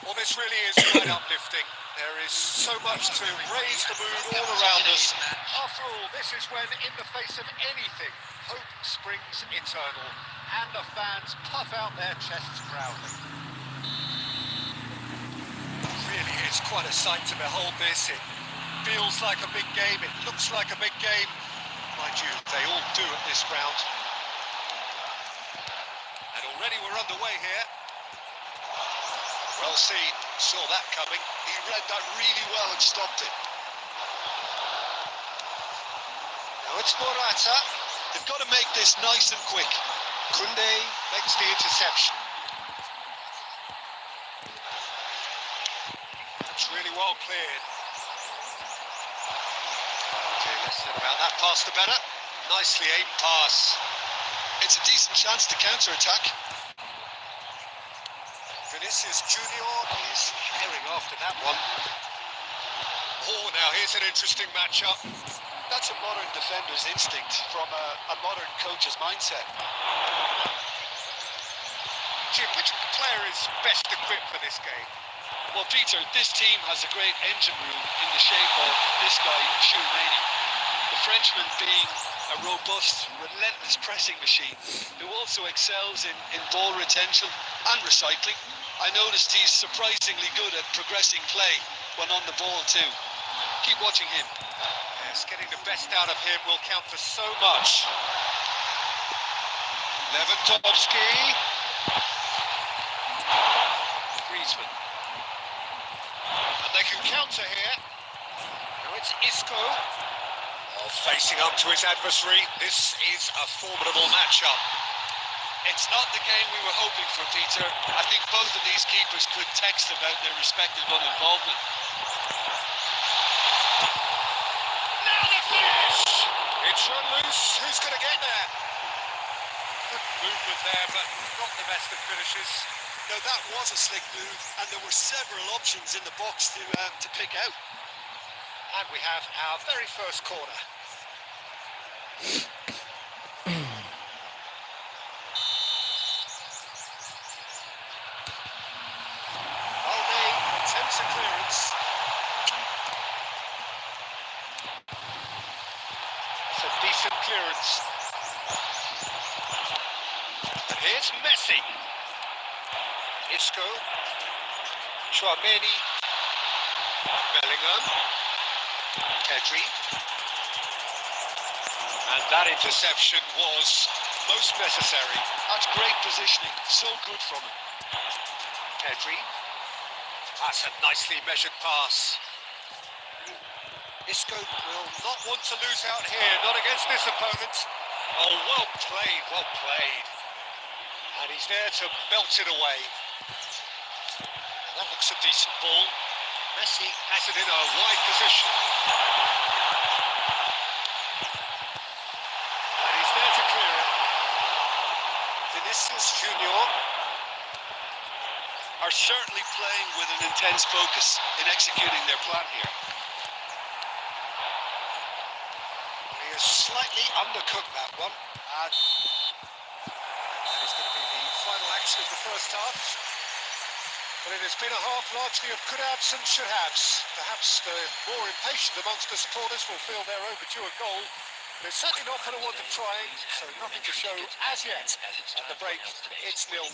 Well, this really is quite uplifting. There is so much to raise the mood all around us. After all, this is when, in the face of anything, hope springs eternal, and the fans puff out their chests proudly. It really is quite a sight to behold this. It feels like a big game, it looks like a big game. Mind you, they all do at this ground. And already we're underway here. Well seen, saw that coming. He read that really well and stopped it. Now it's Morata. They've got to make this nice and quick. Koundé makes the interception. That's really well cleared. Okay, less said about that pass the better. Nicely aimed pass. It's a decent chance to counter-attack. Vinicius Junior is herring after that one. Oh, now here's an interesting matchup. That's a modern defender's instinct from a modern coach's mindset. Jim, which player is best equipped for this game? Well, Peter, this team has a great engine room in the shape of this guy, Tchouaméni. The Frenchman being a robust, relentless pressing machine who also excels in ball retention and recycling. I noticed he's surprisingly good at progressing play when on the ball too. Keep watching him. Yes, getting the best out of him will count for so much. Lewandowski. Griezmann. And they can counter here. Now it's Isco. Oh, facing up to his adversary. This is a formidable matchup. It's not the game we were hoping for, Peter. I think both of these keepers could text about their respective uninvolvement. Now the finish! It's run loose. Who's going to get there? Good movement there, but not the best of finishes. No, that was a slick move, and there were several options in the box to pick out. And we have our very first corner. Attempts a clearance. It's a decent clearance. And here's Messi. Isco. Tchouaméni. Bellingham. Pedri. And that interception was most necessary. That's great positioning. So good from him. Pedri. That's a nicely measured pass. Isco will not want to lose out here, not against this opponent. Oh, well played, well played. And he's there to belt it away. That looks a decent ball. Messi has it in a wide position. And he's there to clear it. Vinicius Junior are certainly playing with an intense focus in executing their plan here. He has slightly undercooked that one. And that is going to be the final action of the first half. But it has been a half largely of could-haves and should-haves. Perhaps the more impatient amongst the supporters will feel they're overdue a goal. They're certainly not going to want to try, so nothing to show as yet. At the break, it's 0-0.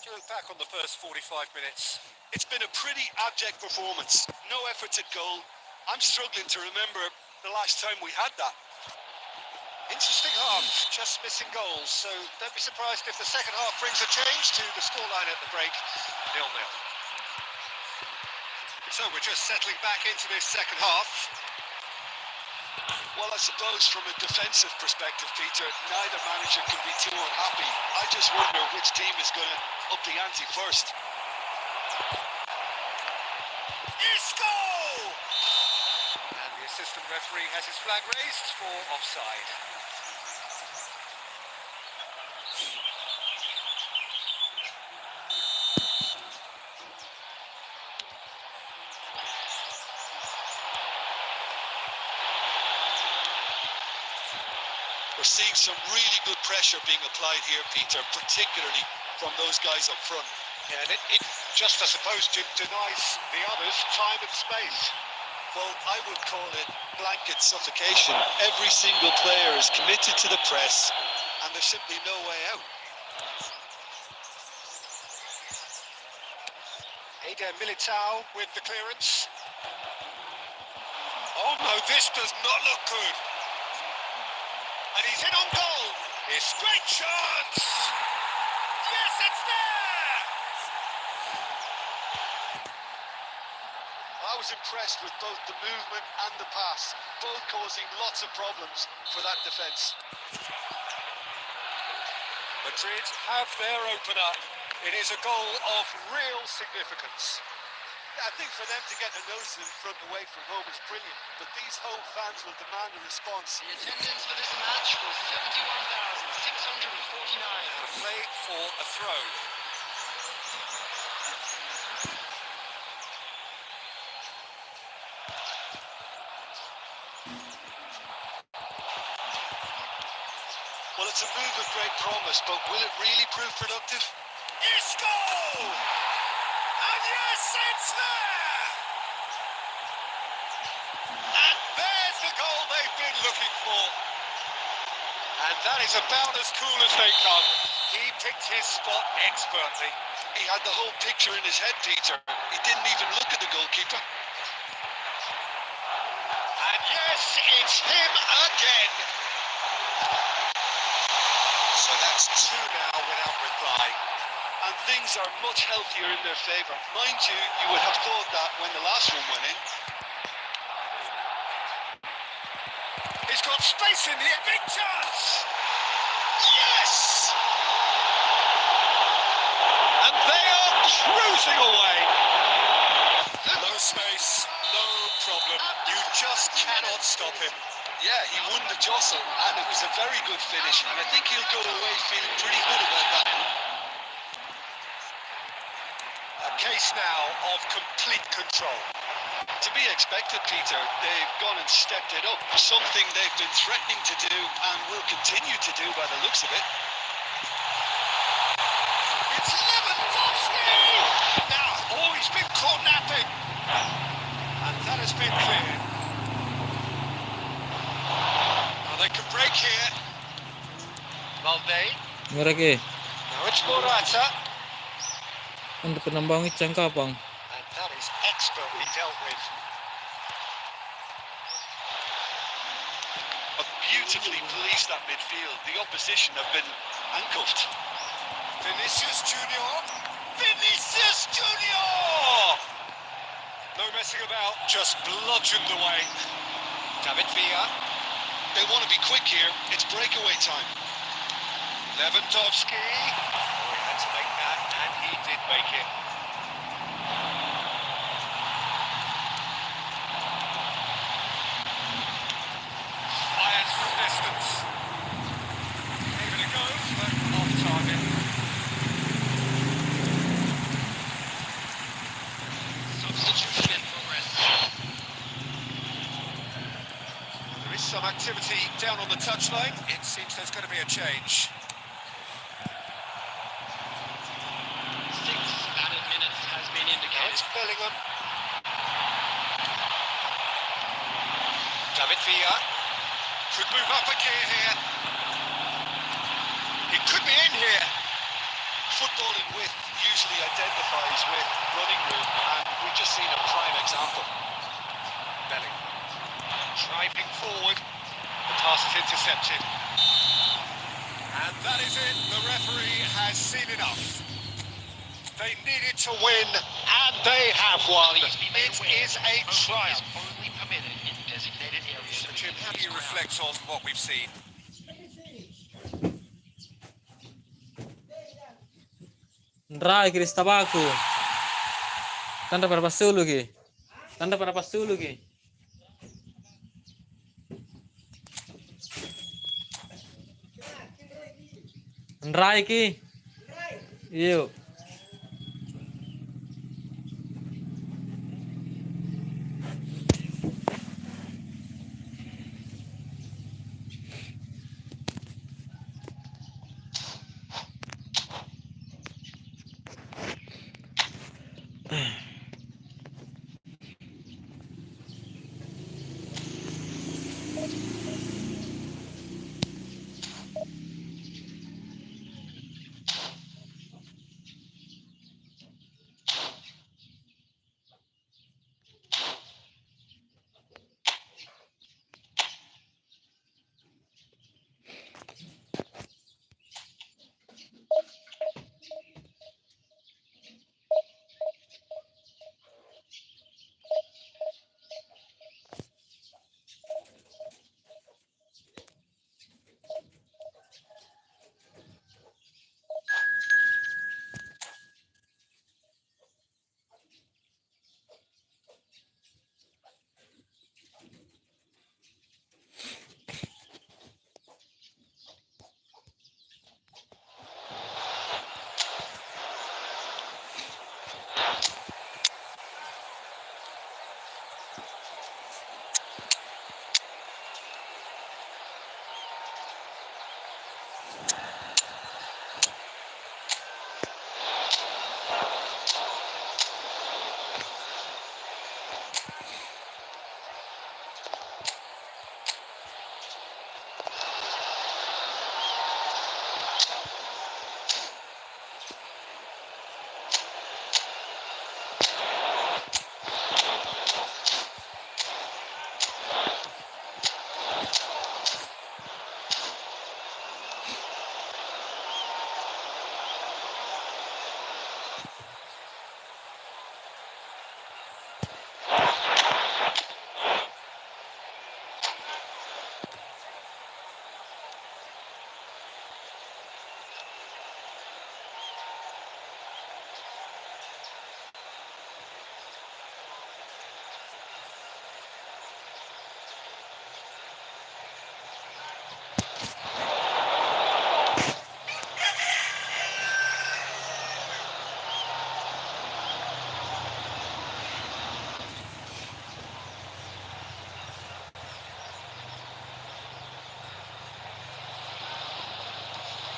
Look back on the first 45 minutes. It's been a pretty abject performance. No efforts at goal. I'm struggling to remember the last time we had that. Interesting half, just missing goals. So don't be surprised if the second half brings a change to the scoreline at the break. 0-0. So we're just settling back into this second half. Well, I suppose from a defensive perspective, Peter, neither manager can be too unhappy. I just wonder which team is going to up the ante first. Isco! And the assistant referee has his flag raised for offside. We're seeing some really good pressure being applied here, Peter, particularly from those guys up front. Yeah, and it just, I suppose, denies the others time and space. Well, I would call it blanket suffocation. Every single player is committed to the press, and there's simply no way out. Eder Militao with the clearance. Oh no, this does not look good. And he's in on goal. It's great chance. Yes, it's there. I was impressed with both the movement and the pass, both causing lots of problems for that defence. Madrid have their opener. It is a goal of real significance. I think for them to get a nose in front away from home is brilliant, but these home fans will demand a response. The attendance for this match was 71,649. A play for a throw. Well, it's a move of great promise, but will it really prove productive? Isco! And yes, it's there! And there's the goal they've been looking for. And that is about as cool as they come. He picked his spot expertly. He had the whole picture in his head, Peter. He didn't even look at the goalkeeper. And yes, it's him again. So that's two now without reply. And things are much healthier in their favour. Mind you, you would have thought that when the last one went in. He's got space in here, big chance! Yes! And they are cruising away. No space, no problem. You just cannot stop him. Yeah, he won the jostle, and it was a very good finish, and I think he'll go away feeling pretty good about that. A case now of complete control. To be expected, Peter. They've gone and stepped it up, something they've been threatening to do and will continue to do by the looks of it. It's Lewandowski! Now, oh, he's been caught napping. And that has been cleared. Now they can break here. Valde. Mereka Now it's Morata. untuk penambang jangka bang. And that is expertly dealt with. Beautifully policed that midfield. The opposition have been handcuffed. Vinicius Junior. Vinicius Junior! No messing about, just bludgeoned away. David Villa. They want to be quick here. It's breakaway time. Lewandowski. Oh, he had to make that, and he did make it. Fires from distance. Gave it a go, but off target. Substitution in progress. There is some activity down on the touchline. It seems there's going to be a change. 6 added minutes has been Now indicated. it's Bellingham. David Villa could move up a gear here. He could be in here. Football in width usually identifies with running room, and we've just seen a prime example. Bellingham driving forward. The pass is intercepted. And that is it. The referee has seen enough. They needed to win, and they have won. Please be made It aware is a smoking triumph. is only permitted in designated areas. So, Jim, how do you reflect on what we've seen? Ndra Krista baku. Tanda para pasulu ki. Tanda para pasulu ki. Ndra ki. Iyo.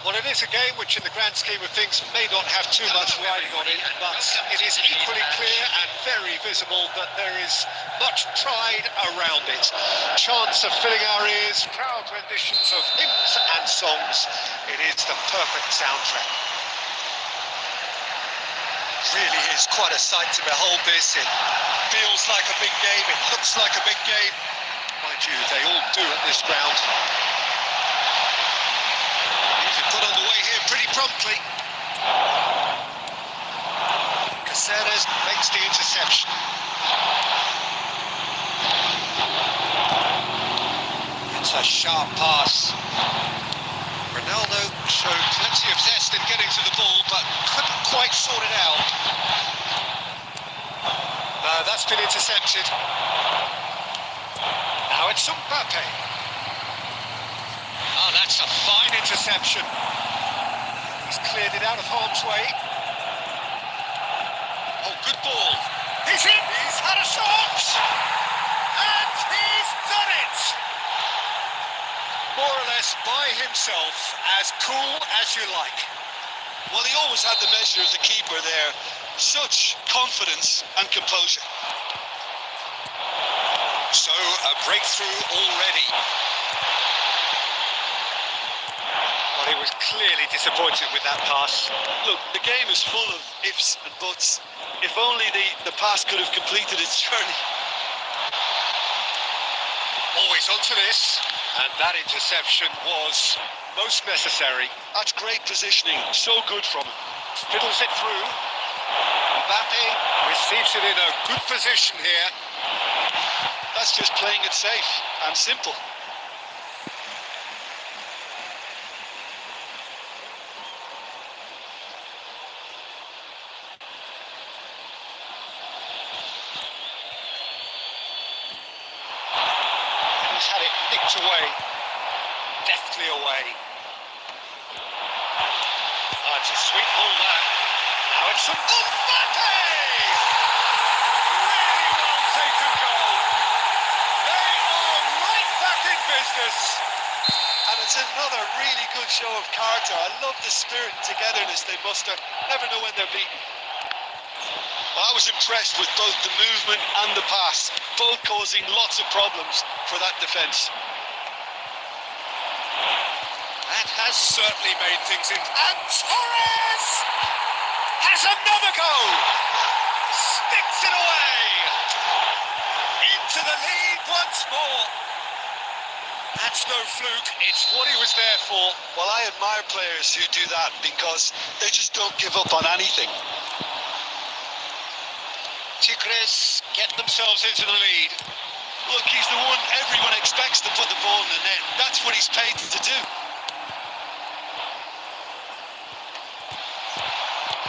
Well, it is a game which, in the grand scheme of things, may not have too much riding on it, but it is equally clear and very visible that there is much pride around it. Chants are filling our ears, proud renditions of hymns and songs. It is the perfect soundtrack. Really is quite a sight to behold this. It feels like a big game, it looks like a big game. Mind you, they all do at this ground. Got underway here pretty promptly. Caceres makes the interception. It's a sharp pass. Ronaldo showed plenty of zest in getting to the ball, but couldn't quite sort it out. No, that's been intercepted. Now it's Mbappe. Oh, that's a fine interception. He's cleared it out of harm's way. Oh, good ball. He's in. He's had a shot. And he's done it. More or less by himself, as cool as you like. Well, he always had the measure of the keeper there. Such confidence and composure. So, a breakthrough already. Well, he was clearly disappointed with that pass. Look, the game is full of ifs and buts. If only the pass could have completed its journey. Always onto this, and that interception was most necessary. That's great positioning, so good from him. Fiddles it through. Mbappe receives it in a good position here. That's just playing it safe and simple. He's had it nicked away, deftly away. Oh, it's a sweet ball that. Now it's from Mbappe! Really well taken goal. They are right back in business. And it's another really good show of character. I love the spirit and togetherness they muster. Never know when they're beaten. Well, I was impressed with both the movement and the pass, both causing lots of problems for that defence. That has certainly made things in. And Torres has another goal. Sticks it away. Into the lead once more. That's no fluke. It's what he was there for. Well, I admire players who do that because they just don't give up on anything. Tigres get themselves into the lead. Look, he's the one everyone expects to put the ball in the net. That's what he's paid to do.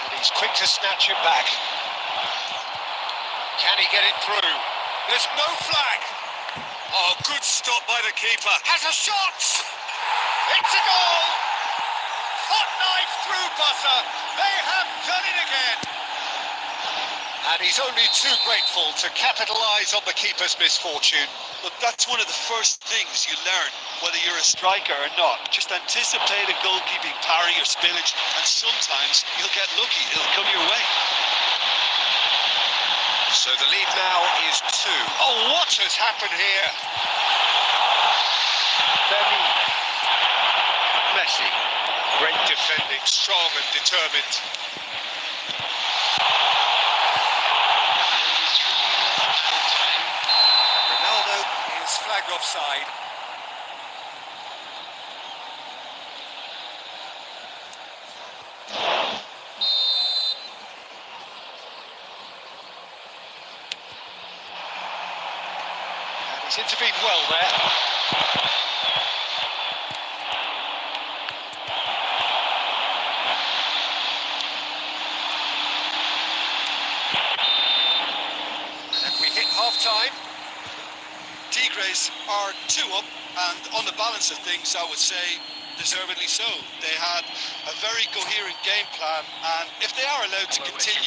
And he's quick to snatch it back. Can he get it through? There's no flag. Oh, good stop by the keeper. Has a shot. It's a goal. Hot knife through butter. They have done it again. And he's only too grateful to capitalise on the keeper's misfortune. Look, that's one of the first things you learn, whether you're a striker or not. Just anticipate a goalkeeping parry or spillage, and sometimes you'll get lucky. It'll come your way. So the lead now is 2. Oh, what has happened here? Femi. Messi. Great defending, strong and determined. Ronaldo is flagged offside. He's intervened well there. And we hit half-time. Tigres are 2 up, and on the balance of things, I would say deservedly so. They had a very coherent game plan, and if they are allowed to continue